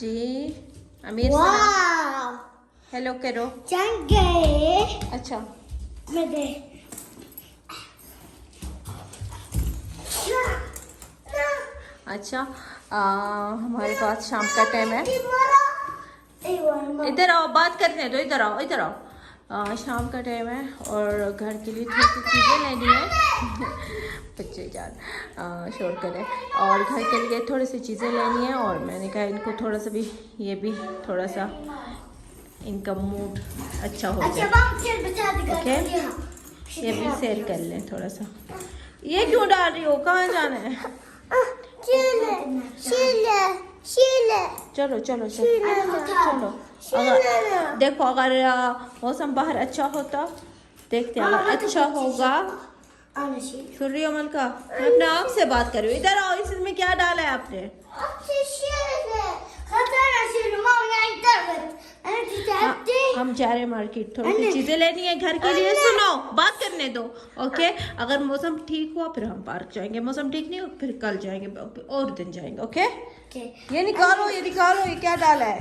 जी अमीर हेलो करो। अच्छा अच्छा हमारे पास शाम का टाइम है। इधर आओ, बात करने दो, इधर आओ, इधर आओ। शाम का टाइम है और घर के लिए थोड़ी सी चीज़ें लेनी है। बच्चे जान शोर करें, और घर के लिए थोड़ी सी चीज़ें लेनी है, और मैंने कहा इनको थोड़ा सा भी, ये भी थोड़ा सा इनका मूड अच्छा हो जाए। ओके, ये भी सेल कर लें थोड़ा सा। ये क्यों डाल रही हो, कहाँ जाना है? चलो चलो चलो अगर देखो, अगर मौसम बाहर अच्छा होता, देखते हैं अगर अच्छा होगा। सुन रही हो मलका, मैं अपने आप से बात कर रही हूँ। इधर आओ, इसमें क्या डाला है आपने? हम जा रहे हैं मार्केट, थोड़ी सी चीजें लेनी है घर के लिए। सुनो, बात करने दो। ओके, अगर मौसम ठीक हुआ फिर हम पार्क जाएंगे, मौसम ठीक नहीं हो फिर कल जाएंगे, और दिन जाएंगे। ओके ये निकालो, ये निकालो, ये क्या डाला है?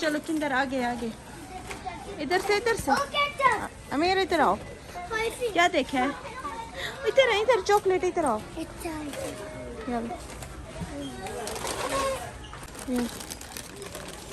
चलो किंदर आगे आगे, इधर से अमीर इधर आओ। क्या देखे है? इधर है, इधर चॉकलेट, इधर आओ।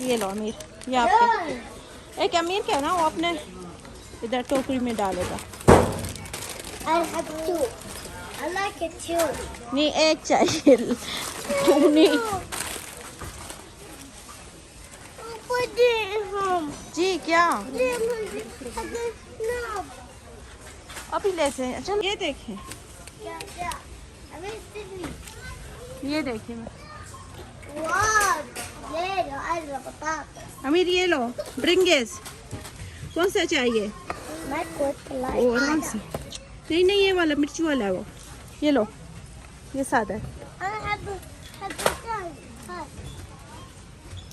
ये लो अमीर, ये आपके। एक अमीर क्या ना, वो अपने इधर टोकरी में डालेगा। I have two. I like it too. नहीं एक चाहिए, तू नहीं। जी क्या? अभी लेते हैं। चलो ये देखें, ये देखें। अमीर ये लो, ब्रिंगेस। कौन सा चाहिए? आराम से। नहीं नहीं, ये वाला मिर्ची वाला है वो। ये लो, ये सादा है।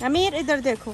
अमीर इधर देखो।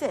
से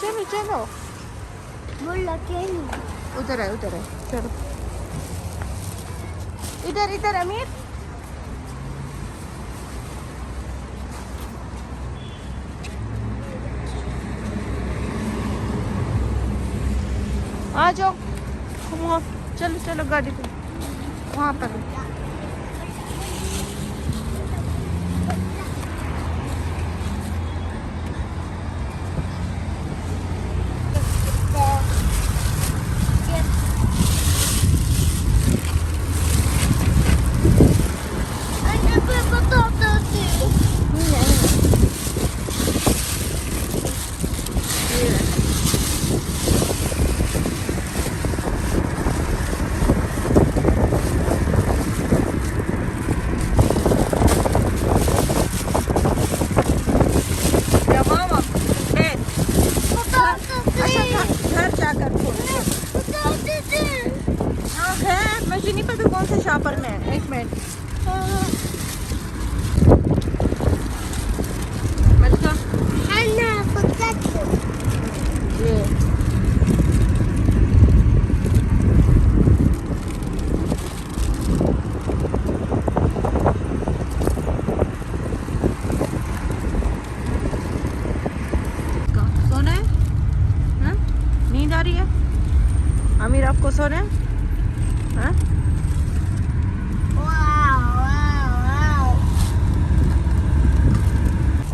चलो चलो उधर है, उधर है। चलो इधर इधर अमीर। आ जाओ, चलो चलो गाड़ी पे, वहाँ पर। खोलना है, 1 मिनट। मलका Hannah, forgot you. ये सोना है? हाँ? नींद आ रही है? आमिर आपको सोना है? हाँ? Wow, wow, wow.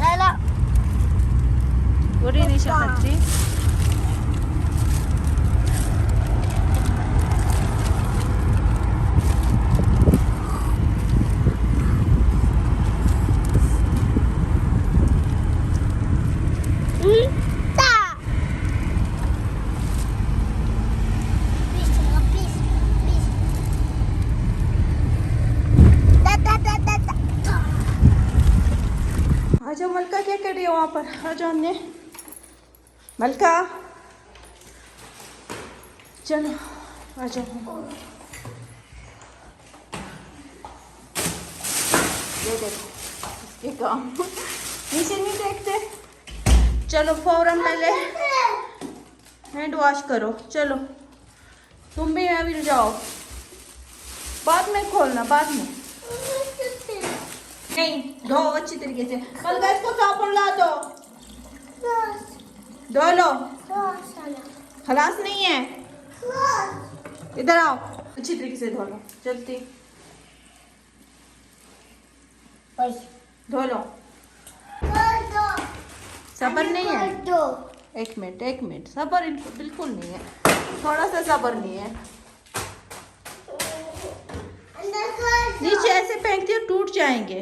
Lala. बुरी नहीं शकती। Da. Please, please, please. Da, da, da, da, da. आ जाओ मलका, क्या कर रही हो वहाँ पर? आ जाओ हमने। मलका चलो आ जाओ। ये देखो इसके काम नीचे नहीं देखते। चलो फौरन पहले हैंड वॉश करो। चलो तुम भी अभी जाओ, बाद में खोलना, बाद में नहीं। धो अच्छी तरीके से। मलका इसको साबुन ला दो, धो लो। खलास नहीं है, इधर आओ, अच्छी तरीके से धो लो जल्दी, धो लो। सब्र नहीं है? 1 मिनट 1 मिनट, सब्र इनको बिल्कुल नहीं है, थोड़ा सा सब्र नहीं है। नीचे ऐसे फेंकती हो टूट जाएंगे।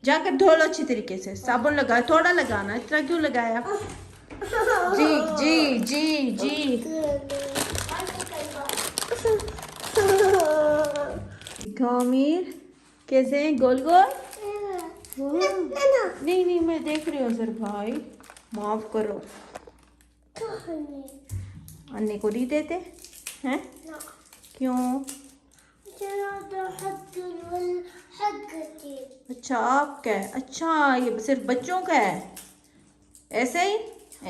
जाकर धो लो अच्छी तरीके से। साबुन लगा, थोड़ा लगाना, इतना क्यों लगाया? जी जी जी जी। आमिर कैसे हैं? गोल गोल? नहीं नहीं, मैं देख रही हूँ सर भाई, माफ करो। अन्य को नहीं देते हैं? क्यों? अच्छा आपका है? अच्छा ये सिर्फ बच्चों का है? ऐसे ही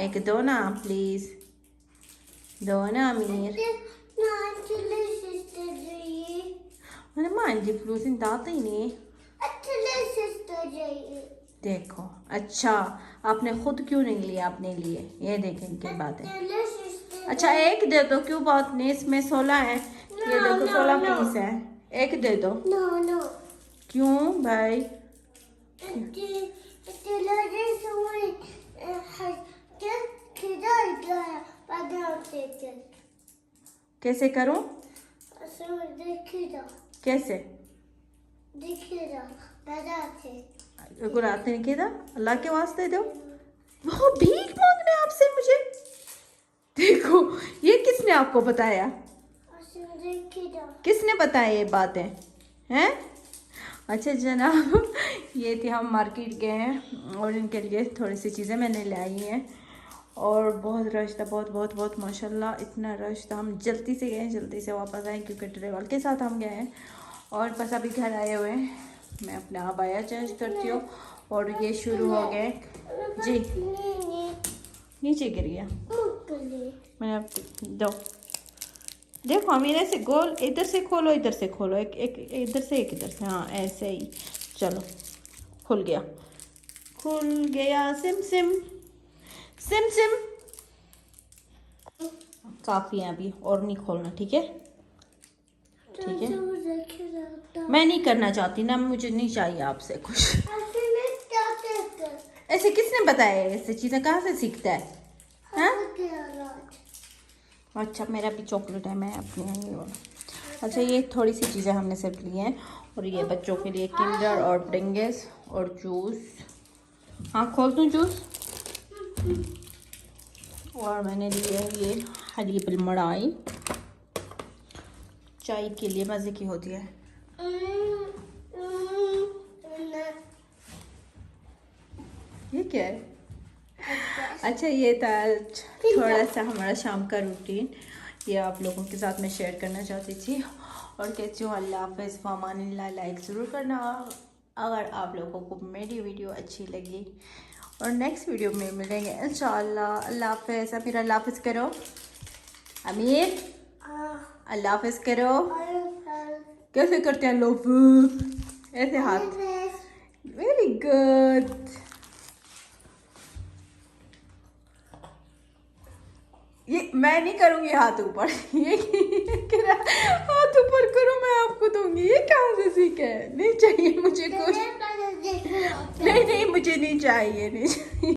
एक दो ना प्लीज, दो ना अमीर। मैंने मांझी फ्लूस इन दाते ही नहीं। देखो अच्छा, आपने खुद क्यों नहीं लिया अपने लिए? ये देखें क्या बात है। अच्छा एक दे दो, क्यों बात नहीं, इसमें 16 है। ये देखो 16 पीस है, एक दे दो। क्यों भाई? कैसे करूं? कैसे गुराते नहीं, अल्लाह के वास्ते दो। वो भीख मांगने आपसे मुझे? देखो ये किसने आपको बताया? किसने बताया ये बातें हैं? अच्छा जनाब, ये थी, हम मार्केट गए हैं और इनके लिए थोड़ी सी चीज़ें मैंने लाई हैं और बहुत रश था, बहुत बहुत बहुत माशाल्लाह इतना रश था। हम जल्दी से गए, जल्दी से वापस आए क्योंकि ड्राइवर के साथ हम गए हैं और बस अभी घर आए हुए हैं। मैं अपना अबाया चेंज करती हूँ और ये शुरू हो गए जी। नीचे गिर गया, मैंने आप दो। देखो अमीर ऐसे गोल, इधर से खोलो, इधर से खोलो, एक एक इधर से, एक इधर से, हाँ ऐसे ही। चलो खुल गया, खुल गया। SIM SIM SIM SIM. काफ़ी है अभी, और नहीं खोलना, ठीक है? ठीक है, मैं नहीं करना चाहती ना, मुझे नहीं चाहिए आपसे कुछ। ऐसे किसने बताया? ऐसे चीज़ें कहाँ से सीखता है? हाँ अच्छा मेरा भी चॉकलेट है, मैं अपने ये वाला। अच्छा ये थोड़ी सी चीज़ें हमने सिर्फ ली हैं और ये बच्चों के लिए किंडर और प्रिंगल्स और जूस। हाँ खोल दूँ जूस? और मैंने लिए ये हलीब मलाई, चाय के लिए मज़े की होती है। ये क्या है? अच्छा ये था थोड़ा सा हमारा शाम का रूटीन। ये आप लोगों के साथ मैं शेयर करना चाहती थी। और कहती हूँ अल्लाह हाफ़िज़, फ़मानिल्लाह। लाइक ज़रूर करना अगर आप लोगों को मेरी वीडियो अच्छी लगी, और नेक्स्ट वीडियो में मिलेंगे इंशाअल्लाह। अल्लाह हाफ़िज़। अमीर अल्लाह हाफ़िज़ करो। अमीर अल्लाह हाफ़िज़ करो। कैसे करते हैं लोग? ऐसे हाथ। Very good. ये मैं नहीं करूँगी हाथ ऊपर। ये कह रहा हाथ ऊपर करो, मैं आपको दूंगी। ये कहाँ से सीखा है? नहीं चाहिए मुझे कुछ। नहीं नहीं, मुझे नहीं चाहिए, नहीं चाहिए।